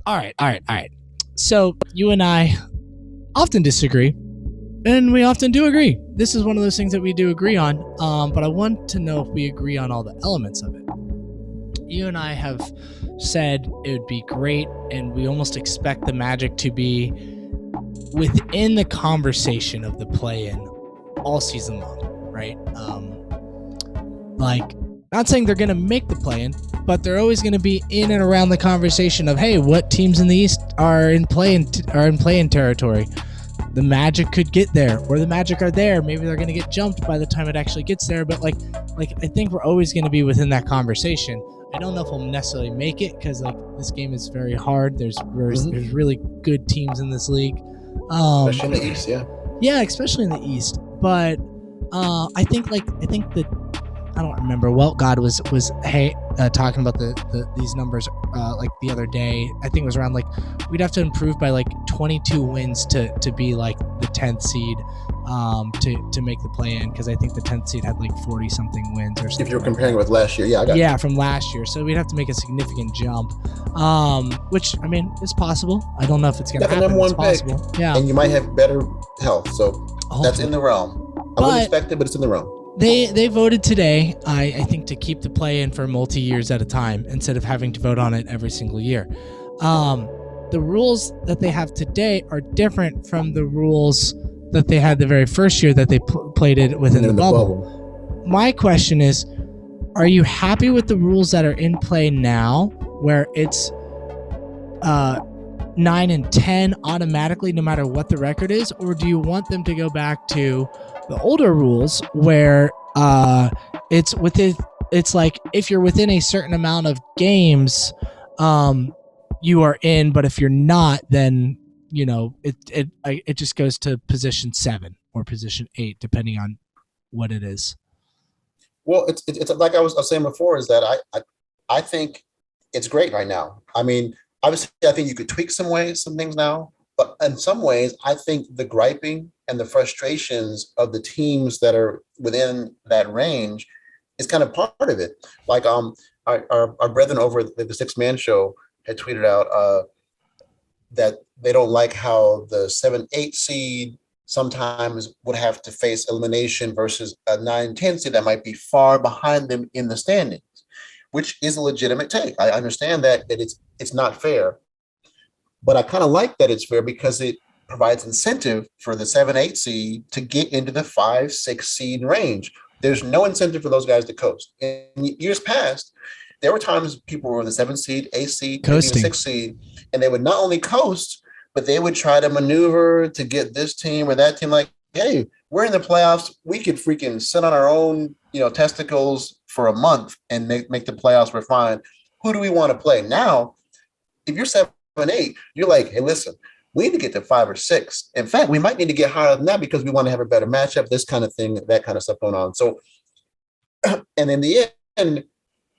All right, all right, all right. So you and I often disagree, and we often do agree. This is one of those things that we do agree on. But I want to know if we agree on all the elements of it. You and I have said it would be great, and we almost expect the Magic to be within the conversation of the play-in all season long, right? Like, not saying they're going to make the play-in, but they're always going to be in and around the conversation of, hey, what teams in the East are in play-in territory? The Magic could get there, or the Magic are there. Maybe they're going to get jumped by the time it actually gets there. But like I think we're always going to be within that conversation. I don't know if we'll necessarily make it because like this game is very hard. There's really good teams in this league, especially in the East. Yeah, especially in the East. But I think that I don't remember. Well, God was talking about these numbers like the other day. I think it was around like we'd have to improve by like 22 wins to be like the 10th seed to make the play-in, because I think the 10th seed had like 40 something wins or something. If you're comparing with last year, I got you. From last year. So we'd have to make a significant jump, which I mean is possible. I don't know if it's going to happen. Number one it's possible. Pick, yeah, and you might have better health, so that's in the realm. I wouldn't expect it, but it's in the realm. They voted today, I think, to keep the play-in for multi-years at a time instead of having to vote on it every single year. The rules that they have today are different from the rules that they had the very first year that they played it within the bubble. My question is, are you happy with the rules that are in play now, where it's 9 and 10 automatically no matter what the record is, or do you want them to go back to the older rules where it's like if you're within a certain amount of games, you are in, but if you're not, then you know it just goes to position 7 or position 8 depending on what it is. Well, it's like I was saying before, is that I think it's great right now. I mean, obviously, I think you could tweak some things now, but in some ways, I think the griping and the frustrations of the teams that are within that range is kind of part of it. Like our brethren over at the Six Man Show had tweeted out that they don't like how the 7-8 seed sometimes would have to face elimination versus a 9-10 seed that might be far behind them in the standings, which is a legitimate take. I understand that it's not fair, but I kind of like that it's fair because it provides incentive for the 7-8 seed to get into the 5-6 seed range. There's no incentive for those guys to coast. In years past, there were times people were in the 7 seed, 8 seed, maybe the 6 seed, and they would not only coast, but they would try to maneuver to get this team or that team. Like, hey, we're in the playoffs. We could freaking sit on our own, testicles for a month and make the playoffs. We're fine. Who do we want to play? Now, if you're 7-8, you're like, hey, listen, we need to get to 5 or 6. In fact, we might need to get higher than that because we want to have a better matchup, this kind of thing, that kind of stuff going on. So, and in the end,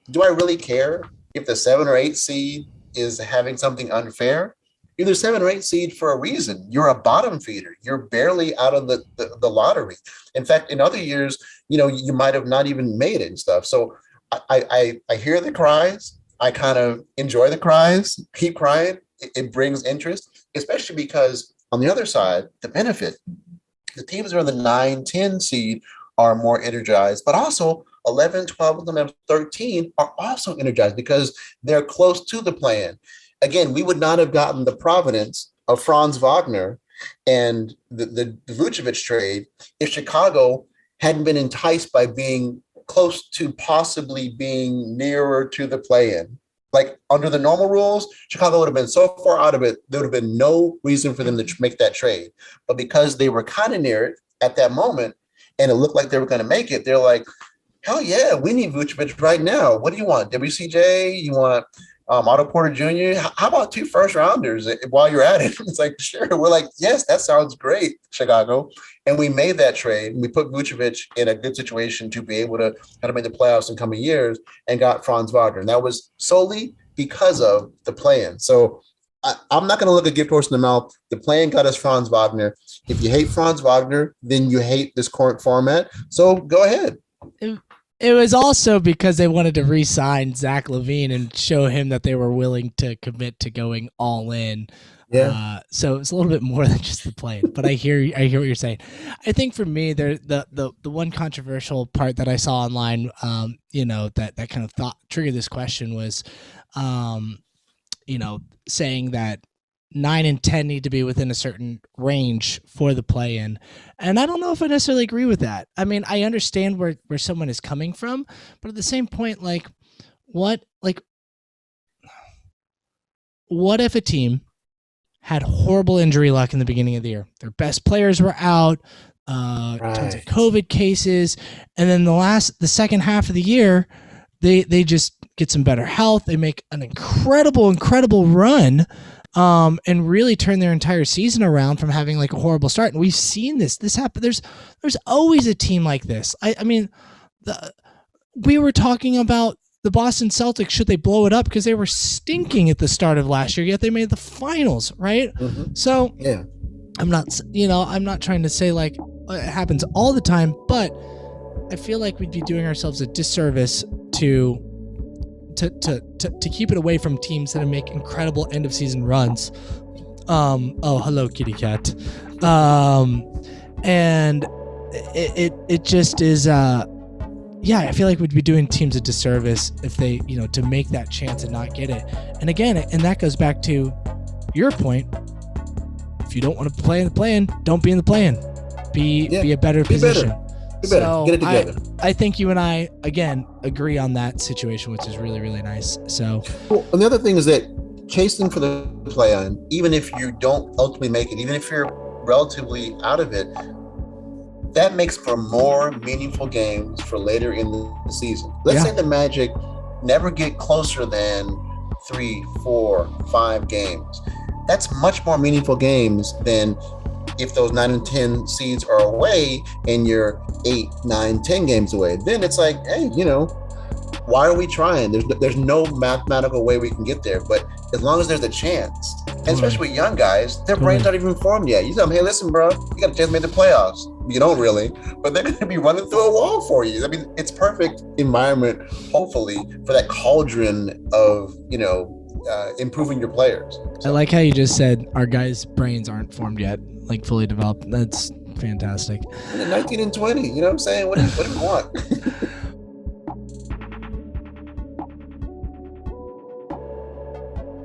do I really care if the 7 or 8 seed is having something unfair? You're the 7 or 8 seed for a reason. You're a bottom feeder. You're barely out of the lottery. In fact, in other years, you might have not even made it and stuff. So I hear the cries. I kind of enjoy the cries. Keep crying. It brings interest, especially because on the other side, the benefit, the teams that are in the 9-10 seed are more energized, but also 11, 12, 11, 13 are also energized because they're close to the play-in. Again, we would not have gotten the provenance of Franz Wagner and the Vucevic trade if Chicago hadn't been enticed by being close to possibly being nearer to the play-in. Like under the normal rules, Chicago would have been so far out of it, there would have been no reason for them to make that trade. But because they were kind of near it at that moment, and it looked like they were going to make it, they're like, hell yeah, we need Vucevic right now. What do you want? WCJ? You want Otto Porter Jr.? How about 2 first-rounders while you're at it? It's like, sure. We're like, yes, that sounds great, Chicago. And we made that trade. We put Vucevic in a good situation to be able to make the playoffs in coming years and got Franz Wagner. And that was solely because of the play-in. So I'm not going to look a gift horse in the mouth. The play-in got us Franz Wagner. If you hate Franz Wagner, then you hate this current format. So go ahead. It was also because they wanted to re-sign Zach LaVine and show him that they were willing to commit to going all in. Yeah. So it's a little bit more than just the play. But I hear what you're saying. I think for me, the one controversial part that I saw online, that kind of triggered this question was, saying that 9 and 10 need to be within a certain range for the play-in. And I don't know if I necessarily agree with that. I mean, I understand where someone is coming from, but at the same point, what if a team had horrible injury luck in the beginning of the year? Their best players were out, tons of COVID cases, and then the second half of the year, they just get some better health. They make an incredible run, and really turn their entire season around from having a horrible start. And we've seen this happen. There's always a team like this. I mean, we were talking about the Boston Celtics. Should they blow it up because they were stinking at the start of last year, yet they made the finals, right? Mm-hmm. So yeah, I'm not trying to say it happens all the time, but I feel like we'd be doing ourselves a disservice to keep it away from teams that make incredible end of season runs. Hello, kitty cat. And it just is. I feel like we'd be doing teams a disservice if they, to make that chance and not get it. And again, and that goes back to your point. If you don't want to play in the play-in, don't be in the play-in. Be a better position. Be better. So get it together. I think you and I, again, agree on that situation, which is really, really nice. So, well, and the other thing is that chasing for the play-in, even if you don't ultimately make it, even if you're relatively out of it, that makes for more meaningful games for later in the season. Let's say the Magic never get closer than 3, 4, 5 games. That's much more meaningful games than if those 9 and 10 seeds are away and you're 8, 9, 10 games away. Then it's like, hey, why are we trying? There's no mathematical way we can get there. But as long as there's a chance, and especially with young guys, their brains aren't even formed yet. You tell them, hey, listen, bro, you got a chance to make the playoffs. You don't really, but they're going to be running through a wall for you. I mean, it's perfect environment, hopefully, for that cauldron of, improving your players. So. I like how you just said our guys' brains aren't formed yet, fully developed. That's fantastic. 19 and 20, you know what I'm saying? What do you want?